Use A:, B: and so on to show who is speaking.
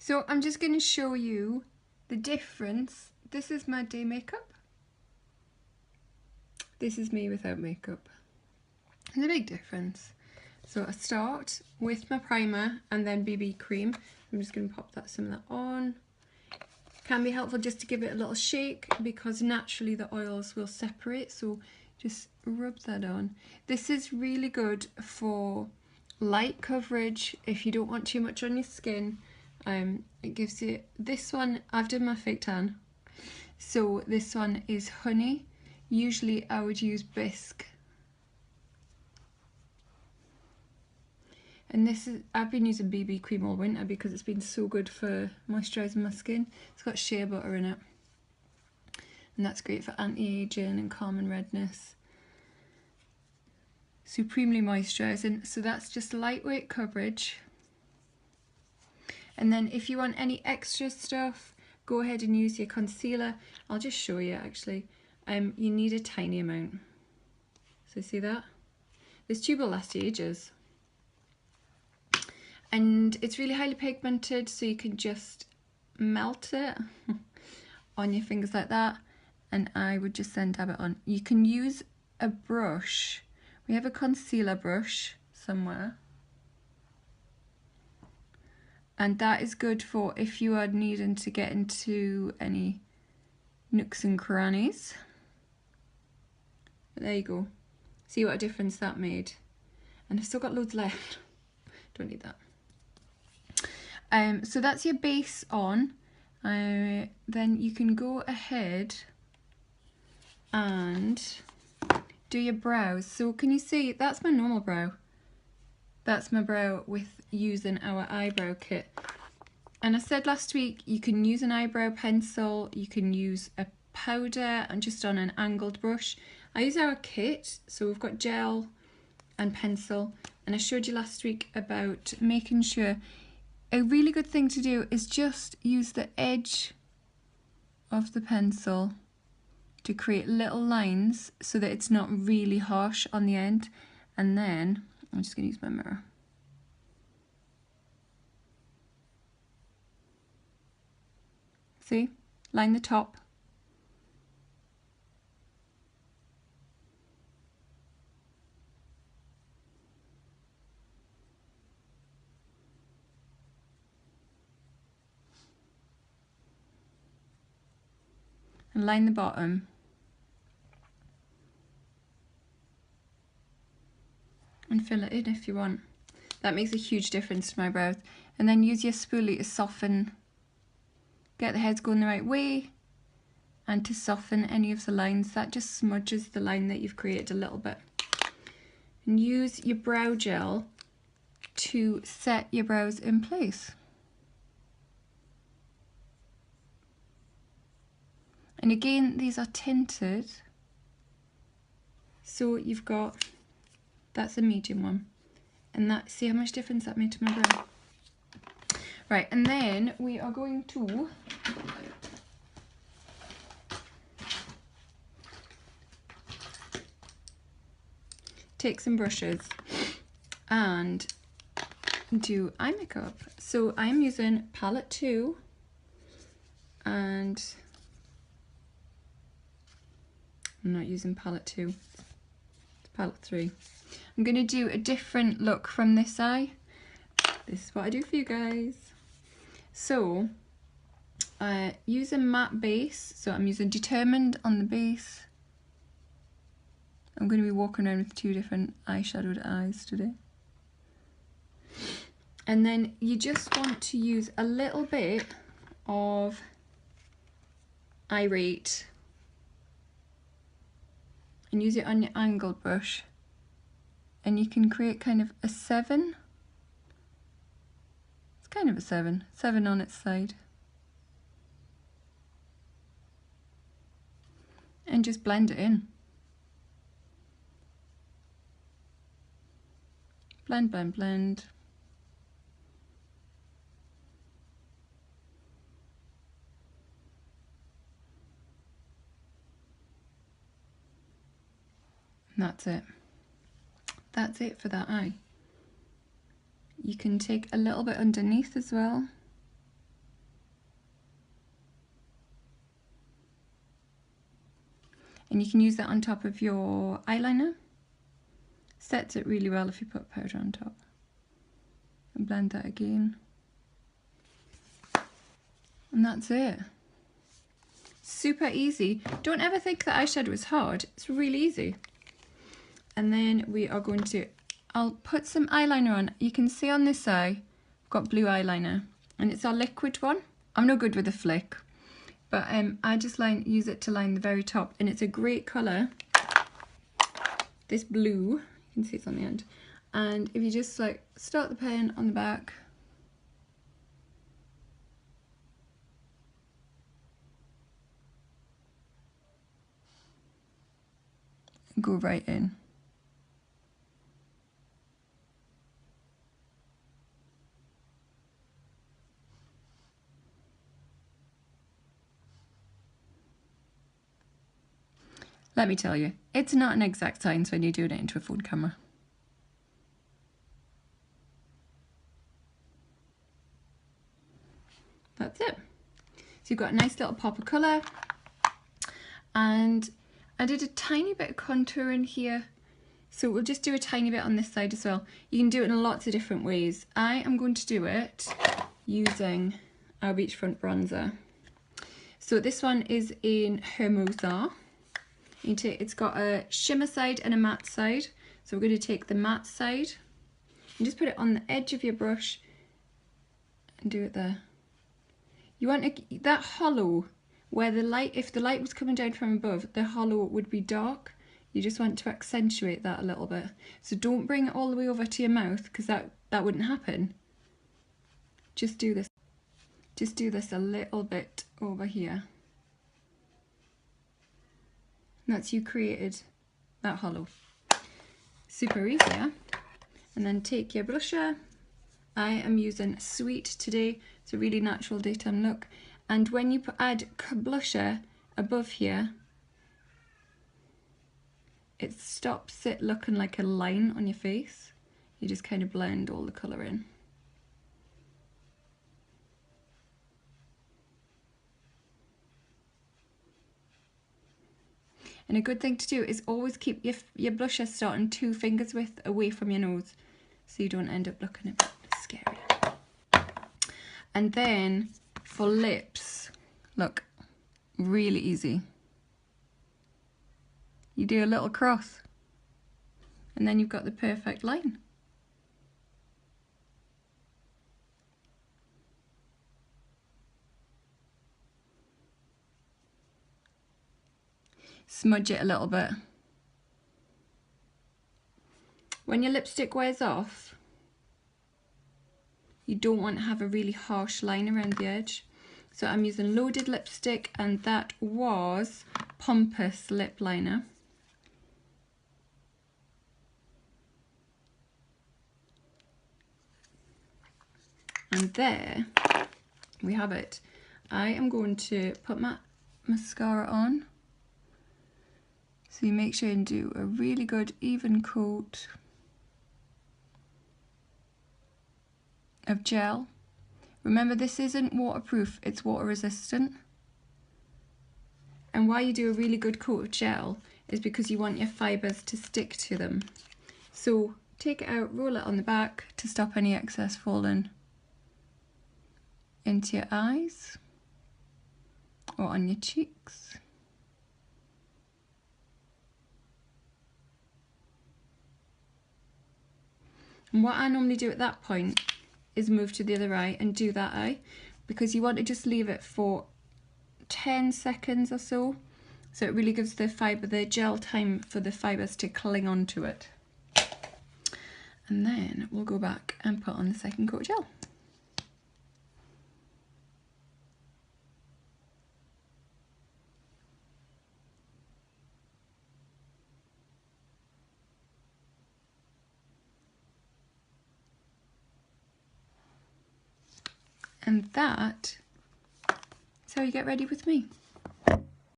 A: So I'm just going to show you the difference. This is my day makeup. This is me without makeup. There's a big difference. So I start with my primer and then BB cream. I'm just going to pop some of that on. Can be helpful just to give it a little shake because naturally the oils will separate, so just rub that on. This is really good for light coverage if you don't want too much on your skin. It gives you, this one, I've done my fake tan, so this one is honey. Usually I would use bisque. And this is, I've been using BB cream all winter because it's been so good for moisturising my skin. It's got shea butter in it. And that's great for anti-aging and calming redness. Supremely moisturising. So that's just lightweight coverage. And then if you want any extra stuff, go ahead and use your concealer. I'll just show you actually. You need a tiny amount. So see that? This tube will last you ages. And it's really highly pigmented, so you can just melt it on your fingers like that, and I would just then dab it on. You can use a brush. We have a concealer brush somewhere, and that is good for if you are needing to get into any nooks and crannies. But there you go. See what a difference that made. And I've still got loads left. Don't need that. So that's your base on. Then you can go ahead and do your brows. So can you see, that's my normal brow. That's my brow with using our eyebrow kit. And I said last week, you can use an eyebrow pencil, you can use a powder and just on an angled brush. I use our kit, so we've got gel and pencil. And I showed you last week about making sure, a really good thing to do is just use the edge of the pencil to create little lines so that it's not really harsh on the end. And then, I'm just going to use my mirror. See? Line the top. And line the bottom. And fill it in if you want. That makes a huge difference to my brows. And then use your spoolie to soften, get the heads going the right way, and to soften any of the lines. That just smudges the line that you've created a little bit. And use your brow gel to set your brows in place. And again, these are tinted. So you've got, that's a medium one. And that, see how much difference that made to my brow? Right, and then we are going to take some brushes and do eye makeup. So I'm using palette 2 and I'm not using palette 2, it's palette 3. I'm going to do a different look from this eye. This is what I do for you guys. So, use a matte base. So I'm using Determined on the base. I'm going to be walking around with 2 different eyeshadowed eyes today. And then you just want to use a little bit of Irate and use it on your angled brush, and you can create kind of a 7. It's kind of a 7 on its side, and just blend it in. Blend, blend, blend. And that's it. That's it for that eye. You can take a little bit underneath as well. and you can use that on top of your eyeliner. Sets it really well if you put powder on top. And blend that again. And that's it. Super easy. Don't ever think that eyeshadow is hard. It's really easy. And then we are going to, I'll put some eyeliner on. You can see on this eye, I've got blue eyeliner. And it's our liquid one. I'm no good with a flick. But I just use it to line the very top. And it's a great colour. This blue, you can see it's on the end. And if you just like start the pen on the back. Go right in. Let me tell you, it's not an exact science when you're doing it into a phone camera. That's it. So you've got a nice little pop of colour. And I did a tiny bit of contour in here. So we'll just do a tiny bit on this side as well. You can do it in lots of different ways. I am going to do it using our Beachfront bronzer. So this one is in Hermosa. It's got a shimmer side and a matte side. So we're going to take the matte side and just put it on the edge of your brush and do it there. You want that hollow where the light, if the light was coming down from above, the hollow would be dark. You just want to accentuate that a little bit. So don't bring it all the way over to your mouth because that wouldn't happen. Just do this. Just do this a little bit over here. And that's you created that hollow. Super easy, yeah? And then take your blusher. I am using Sweet today. It's a really natural daytime look. And when you add blusher above here, it stops it looking like a line on your face. You just kind of blend all the colour in. And a good thing to do is always keep your blusher starting 2 fingers width away from your nose, so you don't end up looking a bit scary. And then for lips, look, really easy. You do a little cross and then you've got the perfect line. Smudge it a little bit. When your lipstick wears off, you don't want to have a really harsh line around the edge. So I'm using Loaded lipstick, and that was Pompous lip liner. And there we have it. I am going to put my mascara on. So you make sure and do a really good even coat of gel. Remember, this isn't waterproof, it's water resistant. And why you do a really good coat of gel is because you want your fibres to stick to them. So take it out, roll it on the back to stop any excess falling into your eyes or on your cheeks. And what I normally do at that point is move to the other eye and do that eye, because you want to just leave it for 10 seconds or so. So it really gives the gel time for the fibres to cling onto it. And then we'll go back and put on the second coat of gel. And that is how you get ready with me.